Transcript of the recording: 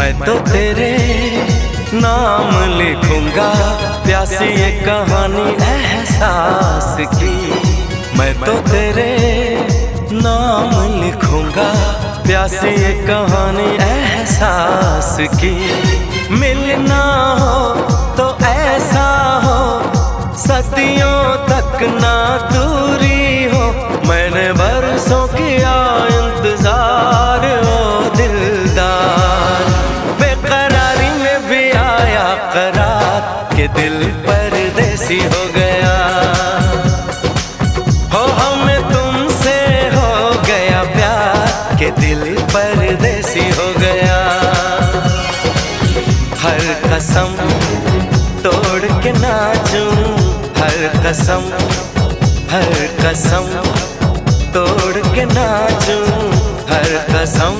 मैं तो तेरे नाम लिखूंगा, प्यासी ये कहानी एहसास की। मैं तो तेरे नाम लिखूंगा, प्यासी ये कहानी एहसास की। मिलना हो तो ऐसा हो, सदियों तक ना दूरी हो। मैंने बरसों किया इंतजार ओ दिलदार, बेकरारी में भी आया करार के दिल परदेसी हो गया। हो हमें तुमसे हो गया प्यार के दिल परदेसी हो गया। हर कसम तोड़ के नाचूं, हर कसम तोड़ के नाचूं, हर कसम।